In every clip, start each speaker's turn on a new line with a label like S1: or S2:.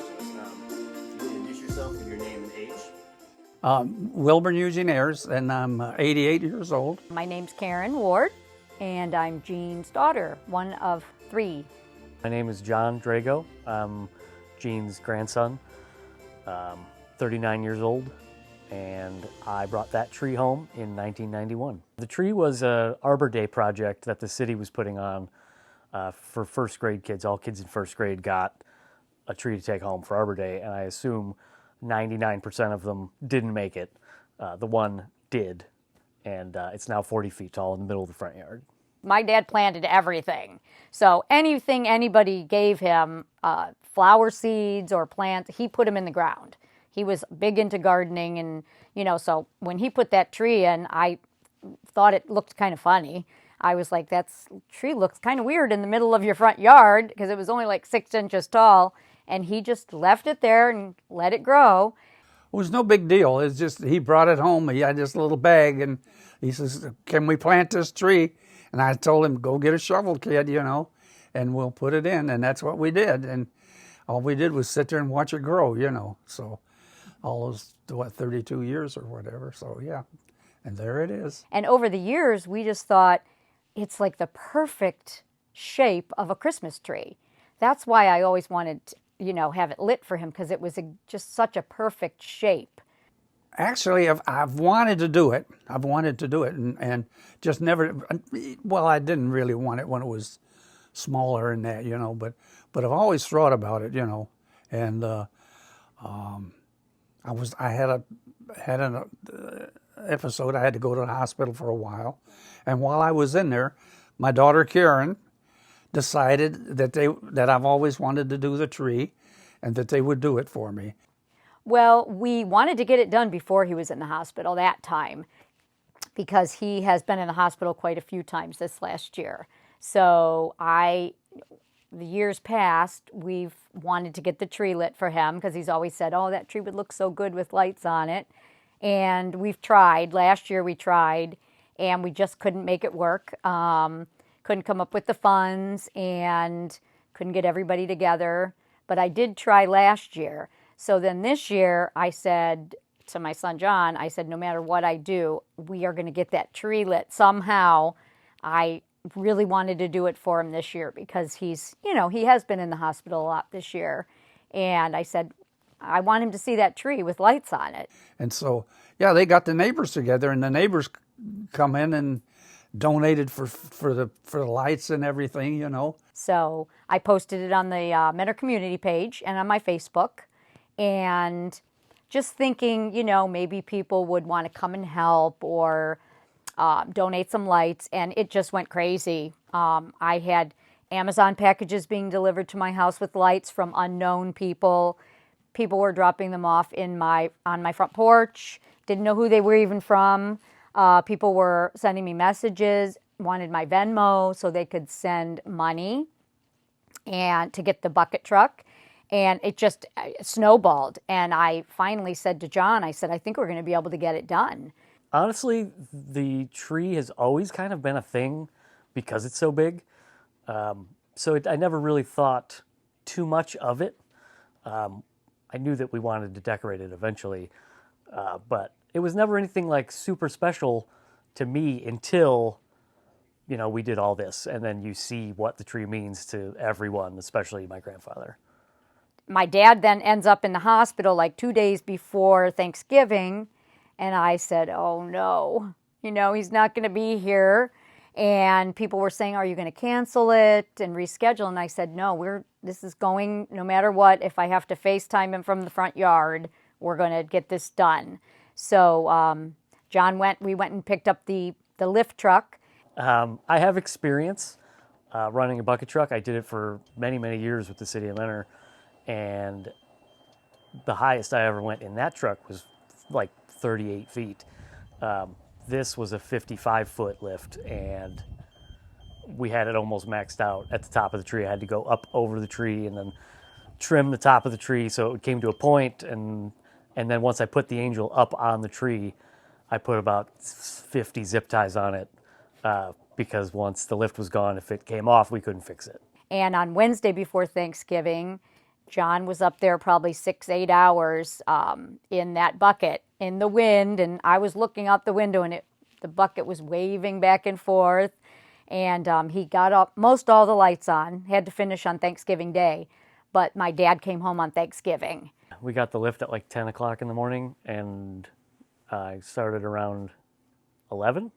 S1: questions. Can you introduce yourself with your name and age?
S2: Wilburn Gene Ayers, and I'm 88 years old.
S3: My name's Karen Ward, and I'm Gene's daughter, one of 3.
S4: My name is John Drago. I'm Gene's grandson, 39 years old, and I brought that tree home in 1991. The tree was an Arbor Day project that the city was putting on for first grade kids. All kids in first grade got a tree to take home for Arbor Day, and I assume 99% of them didn't make it. The one did, and it's now 40 feet tall in the middle of the front yard.
S3: My dad planted everything. So anything anybody gave him, flower seeds or plants, he put them in the ground. He was big into gardening, and, so when he put that tree in, I thought it looked kind of funny. I was like, that tree looks kind of weird in the middle of your front yard, because it was only like 6 inches tall, and he just left it there and let it grow.
S2: It was no big deal. It's just he brought it home. He had this little bag, and he says, "Can we plant this tree?" And I told him, "Go get a shovel, kid, and we'll put it in." And that's what we did. And all we did was sit there and watch it grow, So all those, 32 years or whatever. So, yeah, and there it is.
S3: And over the years, we just thought it's like the perfect shape of a Christmas tree. That's why I always wanted to, have it lit for him, because it was just such a perfect shape.
S2: Actually, I've wanted to do it. And just never, well, I didn't really want it when it was smaller and that, but I've always thought about it, and I had an episode. I had to go to the hospital for a while, and while I was in there, my daughter Karen decided that I've always wanted to do the tree, and that they would do it for me.
S3: Well, we wanted to get it done before he was in the hospital that time, because he has been in the hospital quite a few times this last year. So the years past, we've wanted to get the tree lit for him, because he's always said, "Oh, that tree would look so good with lights on it." And we've tried. Last year we tried, and we just couldn't make it work. Couldn't come up with the funds, and couldn't get everybody together. But I did try last year. So then this year, I said to my son John, I said, no matter what I do, we are going to get that tree lit somehow. I really wanted to do it for him this year, because he's, he has been in the hospital a lot this year. And I said, I want him to see that tree with lights on it.
S2: And so, yeah, they got the neighbors together, and the neighbors come in and donated for the lights and everything,
S3: So I posted it on the Mentor community page and on my Facebook, and just thinking, maybe people would want to come and help or donate some lights, and it just went crazy. I had Amazon packages being delivered to my house with lights from unknown people. People were dropping them off on my front porch. Didn't know who they were even from. People were sending me messages, wanted my Venmo so they could send money and to get the bucket truck. And it just snowballed. And I finally said to John, I said, I think we're going to be able to get it done.
S4: Honestly, the tree has always kind of been a thing because it's so big. I never really thought too much of it. I knew that we wanted to decorate it eventually, but it was never anything like super special to me until, we did all this, and then you see what the tree means to everyone, especially my grandfather.
S3: My dad then ends up in the hospital like 2 days before Thanksgiving, and I said, oh no, he's not going to be here. And people were saying, are you going to cancel it and reschedule? And I said, no, this is going no matter what. If I have to FaceTime him from the front yard, we're going to get this done. So we went and picked up the lift truck.
S4: I have experience running a bucket truck. I did it for many, many years with the city of Mentor. And the highest I ever went in that truck was like 38 feet. This was a 55-foot lift, and we had it almost maxed out at the top of the tree. I had to go up over the tree and then trim the top of the tree so it came to a point, and then once I put the angel up on the tree, I put about 50 zip ties on it because once the lift was gone, if it came off, we couldn't fix it.
S3: And on Wednesday before Thanksgiving, John was up there probably 6, 8 hours in that bucket in the wind, and I was looking out the window, and the bucket was waving back and forth. And he got up, most all the lights on, had to finish on Thanksgiving Day, but my dad came home on Thanksgiving.
S4: We got the lift at like 10 o'clock in the morning, and I started around 11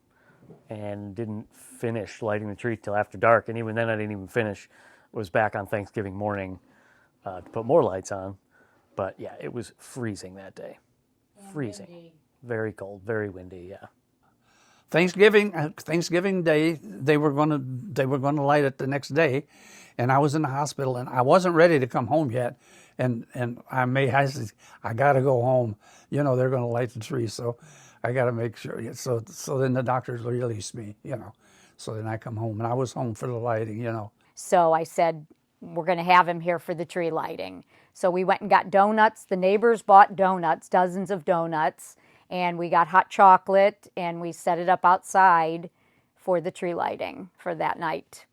S4: and didn't finish lighting the tree till after dark. And even then I didn't even finish. Was back on Thanksgiving morning to put more lights on. But yeah, it was freezing that day. And freezing. Windy. Very cold, very windy, yeah.
S2: Thanksgiving Day, they were going to light it the next day, and I was in the hospital, and I wasn't ready to come home yet, and I said, I got to go home. You know, they're going to light the tree, so I got to make sure. So then the doctors released me, you know. So then I come home, and I was home for the lighting, you know.
S3: So I said, we're going to have him here for the tree lighting. So we went and got donuts. The neighbors bought donuts, dozens of donuts. And we got hot chocolate, and we set it up outside for the tree lighting for that night.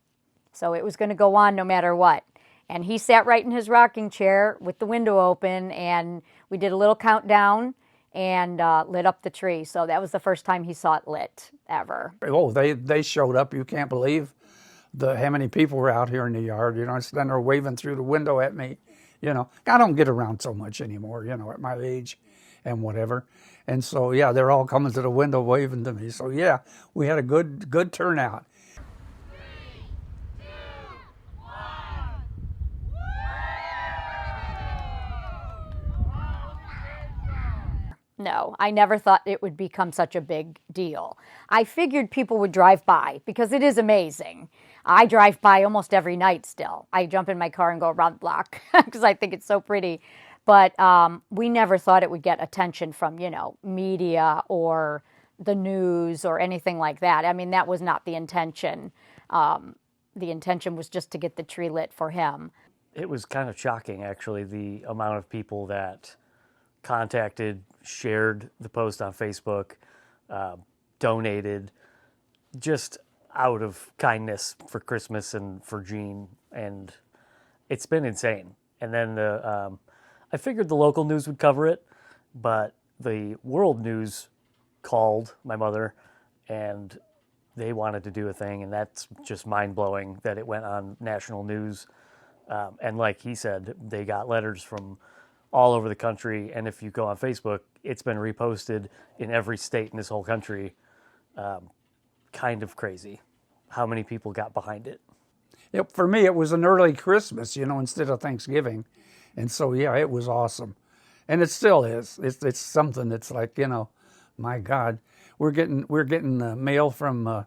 S3: So it was going to go on no matter what. And he sat right in his rocking chair with the window open, and we did a little countdown and lit up the tree. So that was the first time he saw it lit ever.
S2: Oh, they showed up. You can't believe how many people were out here in the yard. You know, standing there waving through the window at me. You know, I don't get around so much anymore, you know, at my age and whatever. And so, yeah, they're all coming to the window waving to me. So, yeah, we had a good turnout.
S3: 3, 2, 1. No, I never thought it would become such a big deal. I figured people would drive by because it is amazing. I drive by almost every night still. I jump in my car and go around the block because I think it's so pretty. But we never thought it would get attention from, you know, media or the news or anything like that. I mean, that was not the intention. The intention was just to get the tree lit for him.
S4: It was kind of shocking, actually, the amount of people that contacted, shared the post on Facebook, donated, just out of kindness for Christmas and for Gene. And it's been insane. And then I figured the local news would cover it, but the world news called my mother, and they wanted to do a thing, and that's just mind-blowing that it went on national news. And like he said, they got letters from all over the country, and if you go on Facebook, it's been reposted in every state in this whole country. Kind of crazy how many people got behind it.
S2: Yep, for me, it was an early Christmas, you know, instead of Thanksgiving. And so, yeah, it was awesome. And it still is. It's something that's like, you know, my God. We're getting mail from,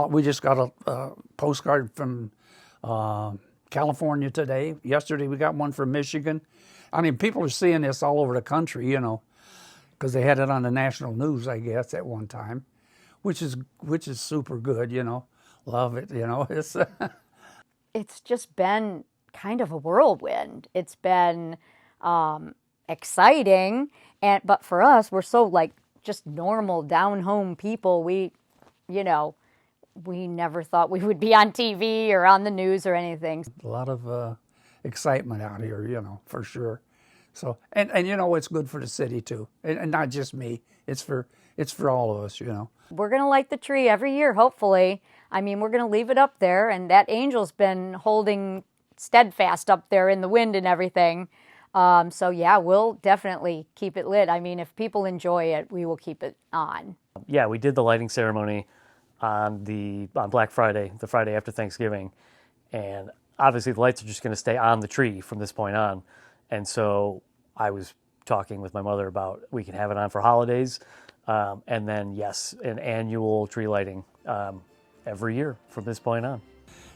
S2: we just got a postcard from California today. Yesterday we got one from Michigan. I mean, people are seeing this all over the country, you know, because they had it on the national news, I guess, at one time, which is super good, you know. Love it, you know.
S3: It's just been kind of a whirlwind. It's been exciting, but for us, we're so like just normal down home people. We never thought we would be on TV or on the news or anything.
S2: A lot of excitement out here, you know, for sure. So and you know, it's good for the city too, and not just me. It's for all of us, you know.
S3: We're gonna light the tree every year, hopefully. I mean, we're gonna leave it up there, and that angel's been holding steadfast up there in the wind and everything. So yeah, we'll definitely keep it lit. I mean, if people enjoy it, we will keep it on.
S4: Yeah, we did the lighting ceremony on Black Friday, the Friday after Thanksgiving, and obviously the lights are just going to stay on the tree from this point on. And so I was talking with my mother about we can have it on for holidays, and then yes, an annual tree lighting every year from this point on.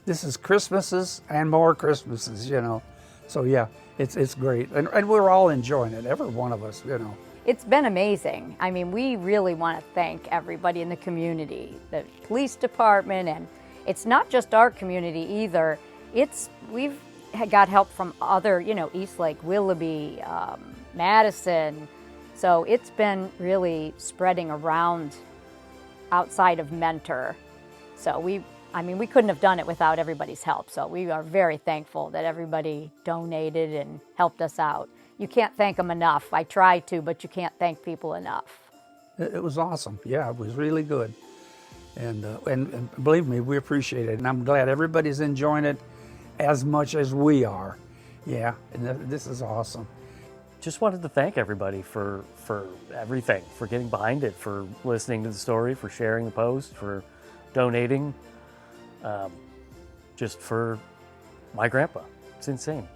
S2: This is Christmases and more Christmases, you know. So yeah, it's great, and we're all enjoying it, every one of us, you know.
S3: It's been amazing. I mean, we really want to thank everybody in the community, the police department, and it's not just our community either. We've got help from other, you know, Eastlake, Willoughby, Madison. So it's been really spreading around outside of Mentor. So I mean, we couldn't have done it without everybody's help. So we are very thankful that everybody donated and helped us out. You can't thank them enough. I try to, but you can't thank people enough.
S2: It was awesome. Yeah, it was really good. And believe me, we appreciate it. And I'm glad everybody's enjoying it as much as we are. Yeah, and this is awesome.
S4: Just wanted to thank everybody for everything, for getting behind it, for listening to the story, for sharing the post, for donating, just for my grandpa. It's insane.